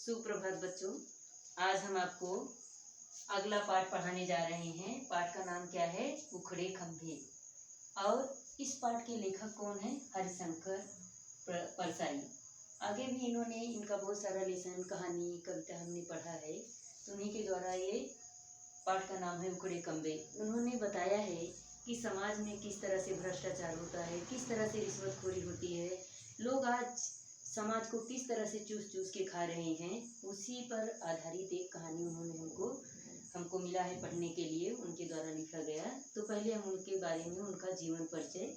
सुप्रभात बच्चों। आज हम आपको अगला पाठ पढ़ाने जा रहे हैं। पाठ का नाम क्या है? उखड़े खंभे। और इस पाठ के लेखक कौन है? हरिशंकर परसाई। आगे भी इन्होंने इनका बहुत सारा लेसन, कहानी, कविता हमने पढ़ा है, तो उन्हीं के द्वारा ये पाठ का नाम है उखड़े खंभे। उन्होंने बताया है कि समाज में किस तरह से भ्रष्टाचार होता है, किस तरह से रिश्वतखोरी होती है, लोग आज समाज को किस तरह से चूस चूस के खा रहे हैं। उसी पर आधारित एक कहानी उन्होंने हमको मिला है पढ़ने के लिए, उनके द्वारा लिखा गया। तो पहले हम उनके बारे में उनका जीवन परिचय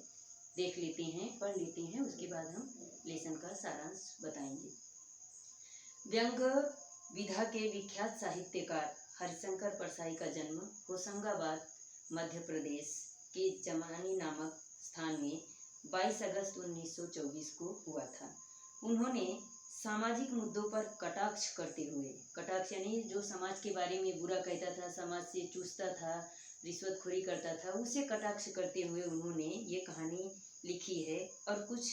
देख लेते हैं, पढ़ लेते हैं, उसके बाद हम लेसन का सारांश बताएंगे। व्यंग विधा के विख्यात साहित्यकार हरिशंकर परसाई का जन्म होशंगाबाद मध्य प्रदेश के चमानी नामक स्थान में 22 अगस्त 1924 को हुआ था। उन्होंने सामाजिक मुद्दों पर कटाक्ष करते हुए, कटाक्ष यानी जो समाज के बारे में बुरा कहता था, समाज से चूसता था, रिश्वतखोरी करता था, उसे कटाक्ष करते हुए उन्होंने ये कहानी लिखी है। और कुछ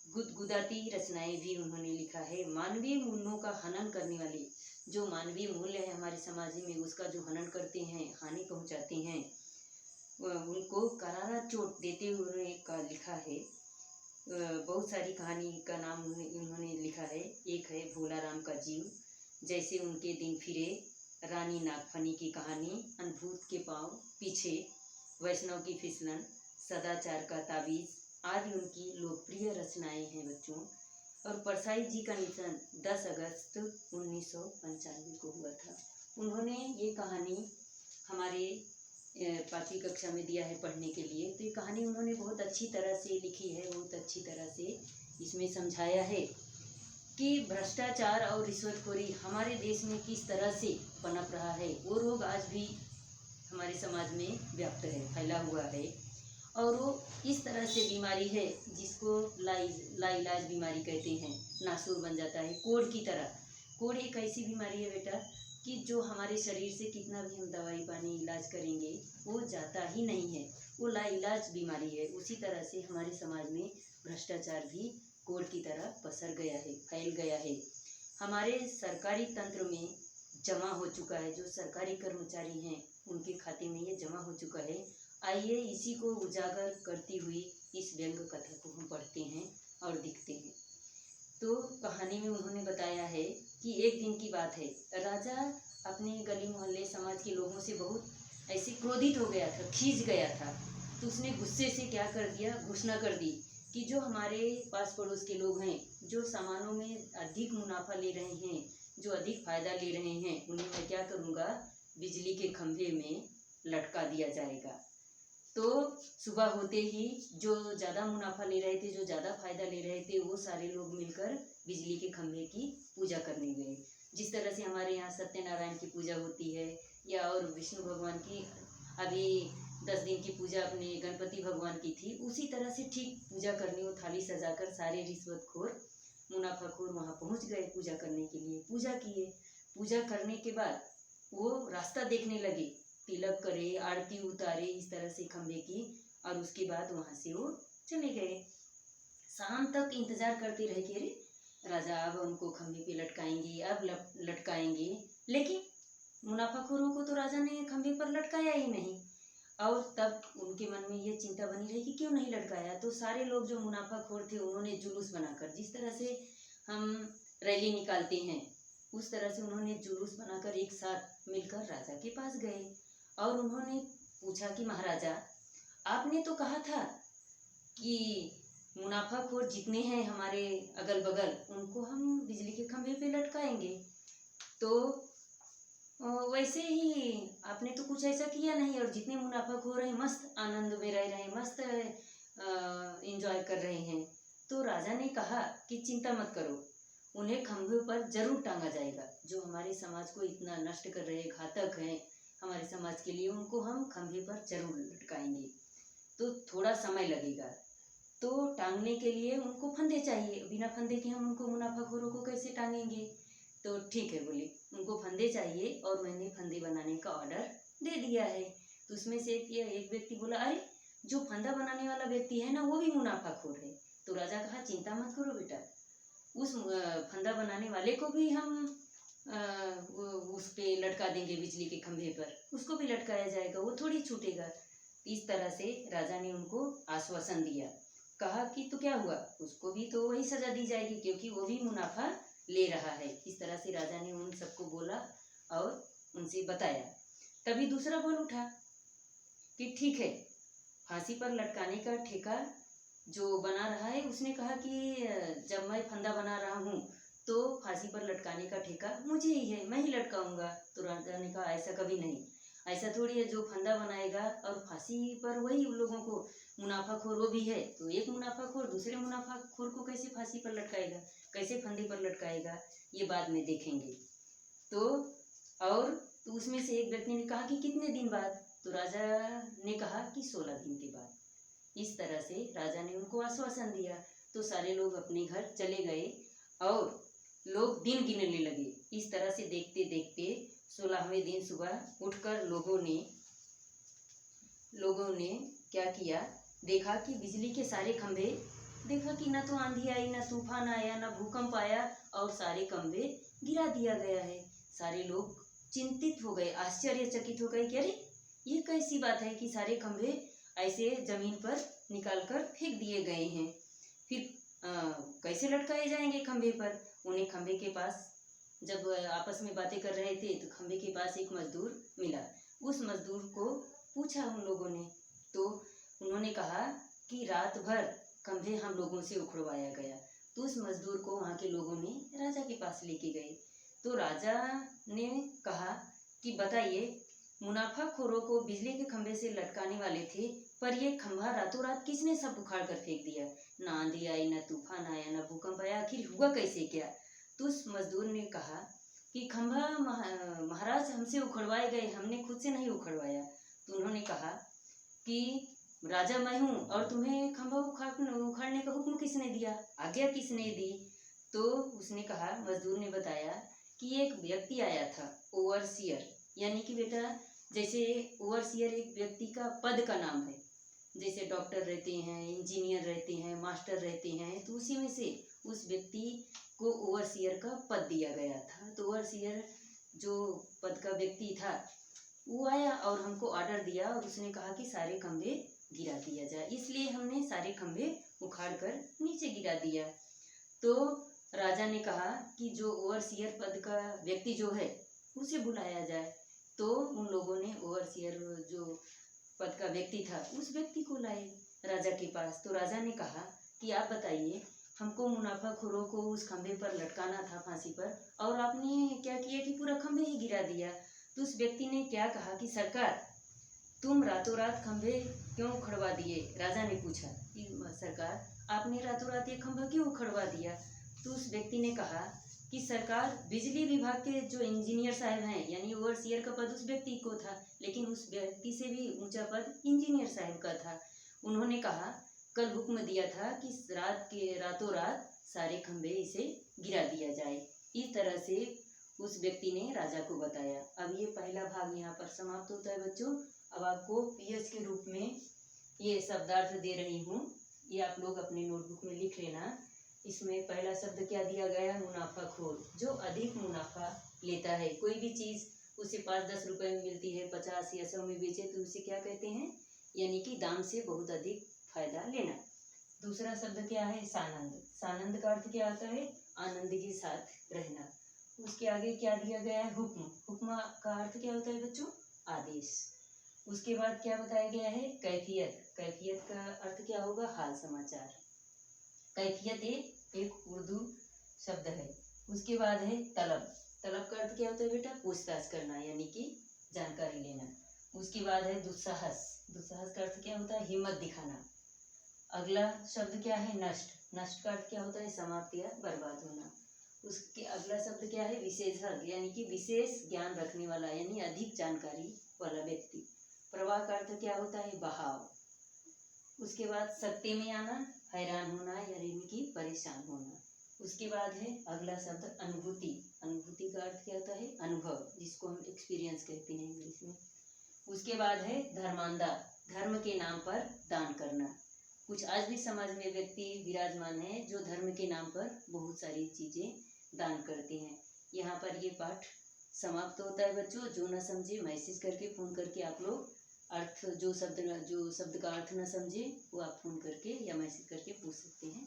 गुदगुदाती रचनाएं भी उन्होंने लिखा है। मानवीय मूल्यों का हनन करने वाले, जो मानवीय मूल्य है हमारे समाज में, उसका जो हनन करते हैं, हानि पहुंचाते हैं, उनको करारा चोट देते हुए का लिखा है। बहुत सारी कहानी का नाम उन्होंने लिखा है। एक है भोला राम का जीव, जैसे उनके दिन फिरे, रानी नागफनी की कहानी, अनभूत के पाँव पीछे, वैष्णव की फिसलन, सदाचार का ताबीज आदि उनकी लोकप्रिय रचनाएं हैं बच्चों। और परसाई जी का निधन 10 अगस्त 1995 को हुआ था। उन्होंने ये कहानी हमारे 5वीं कक्षा में दिया है पढ़ने के लिए। तो ये कहानी उन्होंने बहुत अच्छी तरह से लिखी है, बहुत अच्छी तरह से इसमें समझाया है कि भ्रष्टाचार और रिश्वतखोरी हमारे देश में किस तरह से पनप रहा है। वो रोग आज भी हमारे समाज में व्याप्त है, फैला हुआ है। और वो इस तरह से बीमारी है जिसको लाइलाज बीमारी कहते हैं, नासूर बन जाता है, कोढ़ की तरह। कोढ़ एक ऐसी बीमारी है बेटा कि जो हमारे शरीर से कितना भी हम दवाई पानी इलाज करेंगे वो जाता ही नहीं है, वो लाइलाज बीमारी है। उसी तरह से हमारे समाज में भ्रष्टाचार भी कोढ़ की तरह पसर गया है, फैल गया है। हमारे सरकारी तंत्र में जमा हो चुका है, जो सरकारी कर्मचारी हैं उनके खाते में ये जमा हो चुका है। आइए इसी को उजागर करती हुई इस व्यंग कथा को हम पढ़ते हैं और दिखते हैं। तो कहानी में उन्होंने बताया है कि एक दिन की बात है, राजा अपने गली मोहल्ले समाज के लोगों से बहुत ऐसे क्रोधित हो गया था, खींच गया था। तो उसने गुस्से से क्या कर दिया, घोषणा कर दी कि जो हमारे पास पड़ोस के लोग हैं, जो सामानों में अधिक मुनाफा ले रहे हैं, जो अधिक फायदा ले रहे हैं, उन्हें मैं क्या करूँगा, बिजली के खंभे में लटका दिया जाएगा। तो सुबह होते ही जो ज़्यादा मुनाफा ले रहे थे, जो ज़्यादा फायदा ले रहे थे, वो सारे लोग मिलकर बिजली के खंभे की पूजा करने गए। जिस तरह से हमारे यहाँ सत्यनारायण की पूजा होती है, या और विष्णु भगवान की अभी 10 दिन की पूजा अपने गणपति भगवान की थी, उसी तरह से ठीक पूजा करने वो थाली सजाकर सारे रिश्वतखोर मुनाफाखोर वहाँ पहुँच गए पूजा करने के लिए। पूजा किए, पूजा करने के बाद वो रास्ता देखने लगे, तिलक करे, आरती उतारे इस तरह से खंभे की, और उसके बाद वहाँ से वो चले गए। शाम तक इंतजार करते रहे कि अरे राजा अब उनको खंभे पे लटकाएंगे, अब लटकाएंगे, लेकिन मुनाफाखोरों को तो राजा ने खंभे पर लटकाया ही नहीं। और तब उनके मन में ये चिंता बनी रही कि क्यों नहीं लटकाया। तो सारे लोग जो मुनाफाखोर थे उन्होंने जुलूस बनाकर, जिस तरह से हम रैली निकालते हैं उस तरह से उन्होंने जुलूस बनाकर एक साथ मिलकर राजा के पास गए। और उन्होंने पूछा कि महाराजा, आपने तो कहा था कि मुनाफाखोर जितने हैं हमारे अगल बगल उनको हम बिजली के खंभे पे लटकाएंगे, तो वैसे ही आपने तो कुछ ऐसा किया नहीं, और जितने मुनाफाखोर हैं मस्त आनंद में रह रहे हैं, मस्त एंजॉय कर रहे हैं। तो राजा ने कहा कि चिंता मत करो, उन्हें खंभे पर जरूर टांगा जाएगा। जो हमारे समाज को इतना नष्ट कर रहे हैं, घातक हैं हमारे समाज के लिए, उनको हम खंभे पर जरूर लटकाएंगे। तो थोड़ा समय लगेगा, तो टांगने के लिए उनको फंदे चाहिए, बिना फंदे के हम उनको मुनाफाखोरों को कैसे टांगेंगे। तो ठीक है बोले, उनको फंदे चाहिए और मैंने फंदे बनाने का ऑर्डर दे दिया है। तो उसमें से एक व्यक्ति बोला, अरे जो फंदा बनाने वाला व्यक्ति है ना वो भी मुनाफाखोर है। तो राजा कहा चिंता मत करो बेटा, उस फंदा बनाने वाले को भी हम उस पे लटका देंगे बिजली के खंभे पर, उसको भी लटकाया जाएगा, वो थोड़ी छूटेगा। इस तरह से राजा ने उनको आश्वासन दिया। कहा कि तो क्या हुआ, उसको भी तो वही सजा दी जाएगी क्योंकि वो भी मुनाफा ले रहा है। इस तरह से राजा ने उन सबको बोला और उनसे बताया। तभी दूसरा बोल उठा कि ठीक है, फांसी पर लटकाने का ठेका जो बना रहा है उसने कहा कि जब मैं फंदा बना रहा हूँ तो फांसी पर लटकाने का ठेका मुझे ही है, मैं ही लटकाऊंगा। तो राजा ने कहा ऐसा कभी नहीं, ऐसा थोड़ी है, जो फंदा बनाएगा और फांसी पर वही उन लोगों को मुनाफाखोर वो भी है, तो एक मुनाफाखोर दूसरे मुनाफाखोर को कैसे फांसी पर लटकाएगा, कैसे फंदे पर लटकाएगा, ये बाद में देखेंगे। तो उसमें से एक व्यक्ति ने कहा कि कितने दिन बाद, तो राजा ने कहा कि 16 दिन के बाद। इस तरह से राजा ने उनको आश्वासन दिया। तो सारे लोग अपने घर चले गए और लोग दिन गिनने लगे। इस तरह से देखते देखते 16वें दिन सुबह उठकर लोगों ने क्या किया, देखा कि बिजली के सारे खंभे, देखा कि न तो आंधी आई, न तूफान आया, न भूकंप आया और सारे खंभे गिरा दिया गया है। सारे लोग चिंतित हो गए, आश्चर्यचकित हो गए कि अरे ये कैसी बात है कि सारे खंभे ऐसे जमीन पर निकालकर फेंक दिए गए हैं, फिर कैसे लटकाए जाएंगे खंभे पर। उन्हें खंभे के पास जब आपस में बातें कर रहे थे तो खंभे के पास एक मजदूर मिला। उस मजदूर को पूछा उन लोगों ने, तो उन्होंने कहा कि रात भर खंभे हम लोगों से उखड़वाया गया। तो उस मजदूर को वहाँ के लोगों ने राजा के पास लेके गए। तो राजा ने कहा कि बताइए, मुनाफाखोरों को बिजली के खंभे से लटकाने वाले थे, पर ये खंभा रातों रात किसने सब उखाड़ कर फेंक दिया, ना आंधी आई, ना तूफान आया, ना भूकंप आया, आखिर हुआ कैसे क्या। तो उस मजदूर ने कहा कि खंभा महाराज हमसे उखड़वाए गए, हमने खुद से नहीं उखड़वाया। तो उन्होंने कहा कि राजा मैं हूँ और तुम्हें खंभा उखाड़ने का हुक्म किसने दिया, आज्ञा किसने दी। तो उसने कहा, मजदूर ने बताया कि एक व्यक्ति आया था, ओवरसियर, यानी कि बेटा जैसे ओवरसियर एक व्यक्ति का पद का नाम है, जैसे डॉक्टर रहते हैं, इंजीनियर रहते हैं, मास्टर रहते हैं, तो उसी में से उस व्यक्ति को ओवरसियर का पद दिया गया था। तो ओवरसियर जो पद का व्यक्ति था वो आया और हमको ऑर्डर दिया और उसने कहा कि सारे खंभे गिरा दिया जाए, इसलिए हमने सारे खंभे उखाड़ कर नीचे गिरा दिया। तो राजा ने कहा कि जो ओवरसियर पद का व्यक्ति जो है उसे बुलाया जाए। तो उन लोगों ने ओवरसियर जो पद का व्यक्ति था उस व्यक्ति को लाए राजा के पास। तो राजा ने कहा कि आप बताइए, हमको मुनाफाखोरों को उस खंभे पर लटकाना था फांसी पर, और आपने क्या किया कि पूरा खंभे ही गिरा दिया। तो उस व्यक्ति ने क्या कहा कि सरकार, तुम रातों रात खंभे क्यों उखड़वा दिए। राजा ने पूछा कि सरकार, आपने रातों रात ये खंभा क्यों उखड़वा दिया। तो उस व्यक्ति ने कहा कि सरकार, बिजली विभाग के जो इंजीनियर साहब हैं, यानी ओवरसियर का पद उस व्यक्ति को था, लेकिन उस व्यक्ति से भी ऊंचा पद इंजीनियर साहब का था। उन्होंने कहा कल हुक्म दिया था कि रातों रात सारे खंभे इसे गिरा दिया जाए। इस तरह से उस व्यक्ति ने राजा को बताया। अब ये पहला भाग यहाँ पर समाप्त होता है बच्चों। अब आपको पीएच के रूप में ये शब्दार्थ दे रही हूँ, ये आप लोग अपने नोटबुक में लिख लेना। इसमें पहला शब्द क्या दिया गया, मुनाफाखोर, जो अधिक मुनाफा लेता है। कोई भी चीज़ उसे 5-10 रुपए में मिलती है, 50 या 100 में बेचे तो उसे क्या कहते हैं, यानी कि दाम से बहुत अधिक फायदा लेना। दूसरा शब्द क्या है, सानंद। सानंद का अर्थ क्या होता है, आनंद के साथ रहना। उसके आगे क्या दिया गया है, हुक्म। हुक्म का अर्थ क्या होता है बच्चों, आदेश। उसके बाद क्या बताया गया है, कैफियत। कैफियत का अर्थ क्या होगा, हाल समाचार। कैफियत एक उर्दू शब्द है। उसके बाद है तलब। तलब का अर्थ क्या होता है बेटा, पूछताछ करना, यानी कि जानकारी लेना। उसके बाद है दुस्साहस। दुस्साहस का अर्थ क्या होता है, हिम्मत दिखाना। अगला शब्द क्या है, नष्ट। नष्ट का अर्थ क्या होता है, समाप्त या बर्बाद होना। उसके अगला शब्द क्या है, विशेषज्ञ, यानी कि विशेष ज्ञान रखने वाला, यानी अधिक जानकारी वाला व्यक्ति। प्रवाह का अर्थ क्या होता है, बहाव। उसके बाद सत्य में आना, हैरान होना, यानी कि परेशान होना। उसके बाद है अगला शब्द अनुभूति। अनुभूति का अर्थ क्या होता है, अनुभव, जिसको हम एक्सपीरियंस कहते हैं इंग्लिश में। उसके बाद है धर्मांधा। धर्म के नाम पर दान करना। कुछ आज भी समाज में व्यक्ति विराजमान है जो धर्म के नाम पर बहुत सारी चीजें दान करते हैं। यहाँ पर ये पाठ समाप्त होता है बच्चों। जो ना समझे मैसेज करके फ़ोन करके आप लोग जो शब्द का अर्थ ना समझे वो आप फ़ोन करके या मैसेज करके पूछ सकते हैं।